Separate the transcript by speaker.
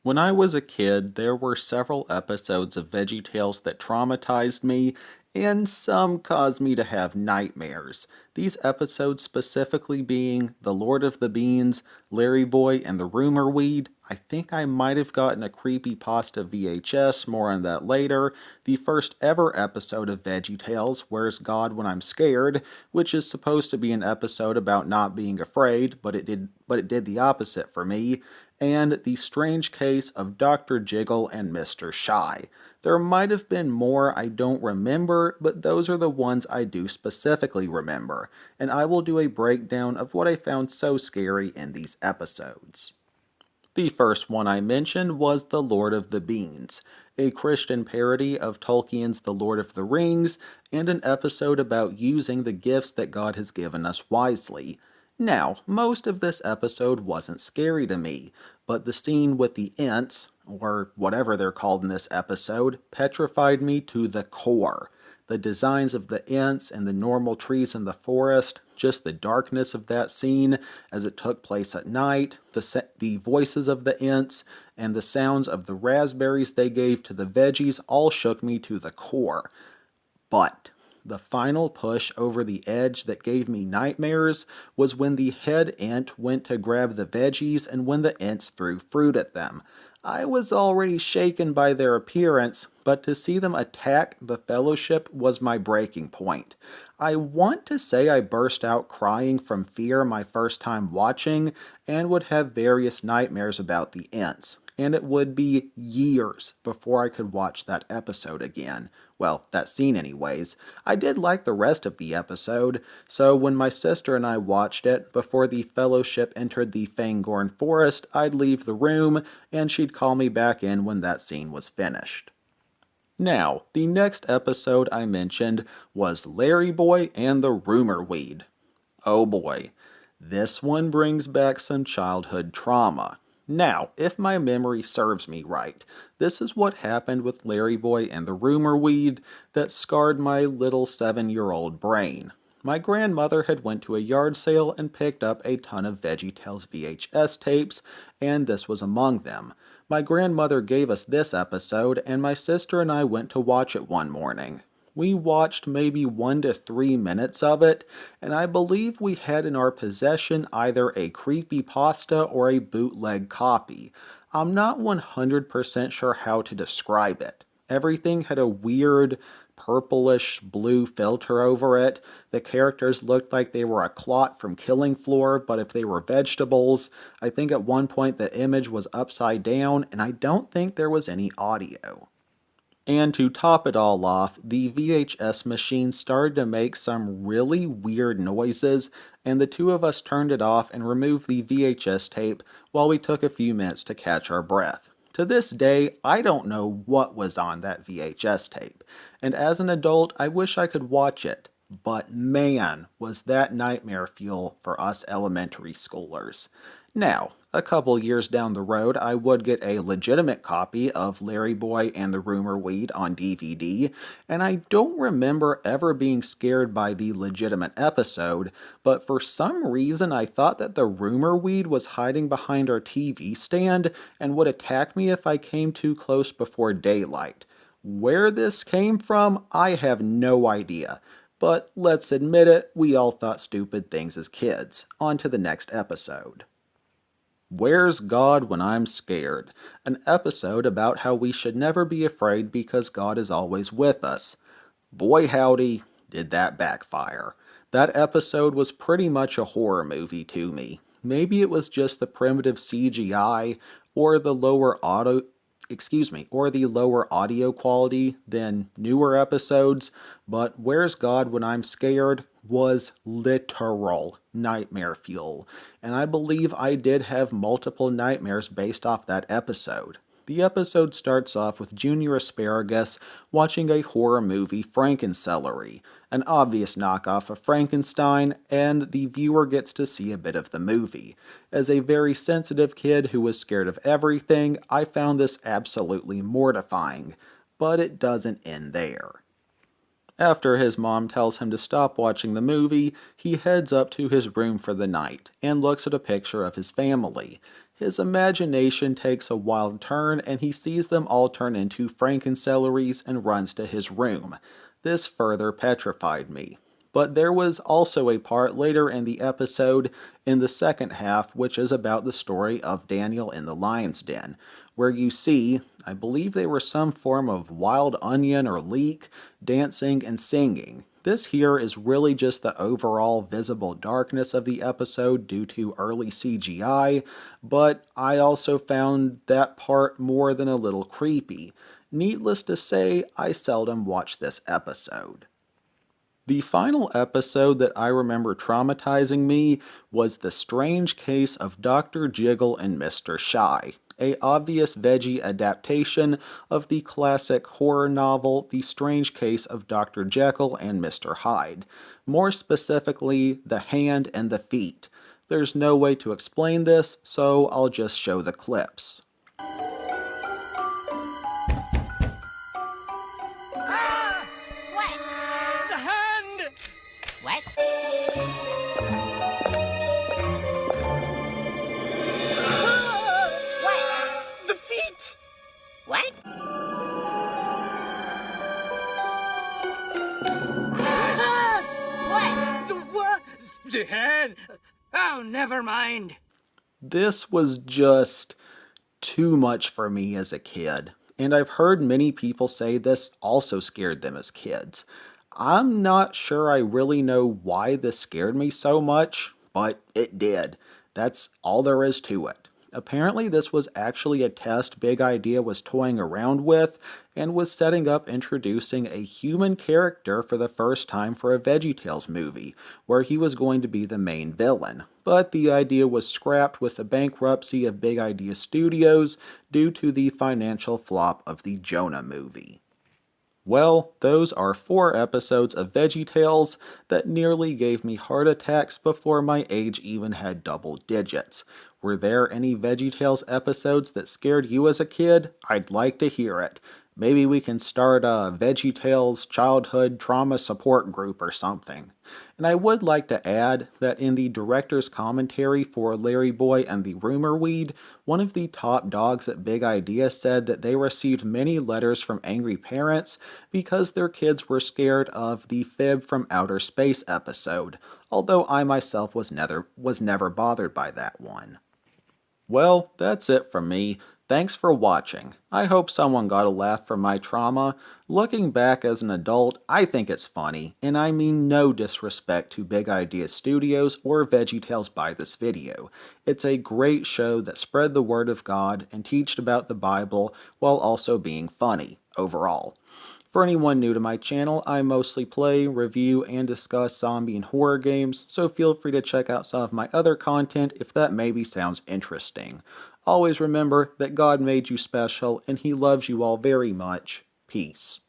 Speaker 1: When I was a kid, there were several episodes of Veggietales that traumatized me, and some caused me to have nightmares. These episodes specifically being The Lord of the Beans, Larryboy and The Rumorweed. I think I might have gotten a creepypasta VHS, more on that later. The first ever episode of Veggietales, Where's God When I'm Scared, which is supposed to be an episode about not being afraid, but it did the opposite for me, and The Strange Case of Dr. Jiggle and Mr. Shy. There might have been more I don't remember, but those are the ones I do specifically remember, and I will do a breakdown of what I found so scary in these episodes. The first one I mentioned was The Lord of the Beans, a Christian parody of Tolkien's The Lord of the Rings, and an episode about using the gifts that God has given us wisely. Now, most of this episode wasn't scary to me, but the scene with the Ents, or whatever they're called in this episode, petrified me to the core. The designs of the Ents and the normal trees in the forest, just the darkness of that scene as it took place at night, the voices of the Ents, and the sounds of the raspberries they gave to the veggies all shook me to the core. But the final push over the edge that gave me nightmares was when the head Ent went to grab the veggies and when the Ents threw fruit at them. I was already shaken by their appearance, but to see them attack the Fellowship was my breaking point. I want to say I burst out crying from fear my first time watching and would have various nightmares about the Ents, and it would be years before I could watch that episode again. Well, that scene anyways. I did like the rest of the episode, so when my sister and I watched it, before the Fellowship entered the Fangorn Forest, I'd leave the room, and she'd call me back in when that scene was finished. Now, the next episode I mentioned was Larryboy and the Rumorweed. Oh boy, this one brings back some childhood trauma. Now, if my memory serves me right, this is what happened with Larryboy and the Rumorweed that scarred my little 7-year-old brain. My grandmother had went to a yard sale and picked up a ton of VeggieTales VHS tapes, and this was among them. My grandmother gave us this episode, and my sister and I went to watch it one morning. We watched maybe 1 to 3 minutes of it, and I believe we had in our possession either a creepypasta or a bootleg copy. I'm not 100% sure how to describe it. Everything had a weird purplish blue filter over it. The characters looked like they were a clot from Killing Floor, but if they were vegetables. I think at one point the image was upside down, and I don't think there was any audio. And to top it all off, the VHS machine started to make some really weird noises, and the two of us turned it off and removed the VHS tape while we took a few minutes to catch our breath. To this day, I don't know what was on that VHS tape, and as an adult, I wish I could watch it. But man, was that nightmare fuel for us elementary schoolers. Now, a couple years down the road, I would get a legitimate copy of Larryboy and the Rumorweed on DVD, and I don't remember ever being scared by the legitimate episode, but for some reason I thought that the Rumorweed was hiding behind our TV stand and would attack me if I came too close before daylight. Where this came from, I have no idea. But let's admit it, we all thought stupid things as kids. On to the next episode. Where's God When I'm Scared? An episode about how we should never be afraid because God is always with us. Boy howdy, did that backfire. That episode was pretty much a horror movie to me. Maybe it was just the primitive CGI or the lower audio quality than newer episodes, but Where's God When I'm Scared was literal nightmare fuel, and I believe I did have multiple nightmares based off that episode. The episode starts off with Junior Asparagus watching a horror movie, Frankencelery, an obvious knockoff of Frankenstein, and the viewer gets to see a bit of the movie. As a very sensitive kid who was scared of everything, I found this absolutely mortifying, but it doesn't end there. After his mom tells him to stop watching the movie, he heads up to his room for the night and looks at a picture of his family. His imagination takes a wild turn and he sees them all turn into frankenceleries and runs to his room. This further petrified me. But there was also a part later in the episode, in the second half, which is about the story of Daniel in the lion's den, where you see, I believe they were some form of wild onion or leek, dancing and singing. This here is really just the overall visible darkness of the episode due to early CGI, but I also found that part more than a little creepy. Needless to say, I seldom watch this episode. The final episode that I remember traumatizing me was The Strange Case of Dr. Jiggle and Mr. Shy, a obvious veggie adaptation of the classic horror novel The Strange Case of Dr. Jekyll and Mr. Hyde, more specifically The Hand and the Feet. There's no way to explain this, so I'll just show the clips.
Speaker 2: What? What?
Speaker 3: The feet!
Speaker 2: What? What?
Speaker 3: The hand! Oh, never mind.
Speaker 1: This was just too much for me as a kid, and I've heard many people say this also scared them as kids. I'm not sure I really know why this scared me so much, but it did. That's all there is to it. Apparently this was actually a test Big Idea was toying around with and was setting up introducing a human character for the first time for a Veggietales movie, where he was going to be the main villain. But the idea was scrapped with the bankruptcy of Big Idea Studios due to the financial flop of the Jonah movie. Well, those are 4 episodes of Veggietales that nearly gave me heart attacks before my age even had double digits. Were there any Veggietales episodes that scared you as a kid? I'd like to hear it. Maybe we can start a Veggietales childhood trauma support group or something. And I would like to add that in the director's commentary for Larryboy and The Rumorweed, one of the top dogs at Big Idea said that they received many letters from angry parents because their kids were scared of the Fib from Outer Space episode, although I myself was never bothered by that one. Well, that's it from me. Thanks for watching. I hope someone got a laugh from my trauma. Looking back as an adult, I think it's funny, and I mean no disrespect to Big Idea Studios or Veggietales by this video. It's a great show that spread the word of God and teached about the Bible while also being funny, overall. For anyone new to my channel, I mostly play, review, and discuss zombie and horror games, so feel free to check out some of my other content if that maybe sounds interesting. Always remember that God made you special and He loves you all very much. Peace.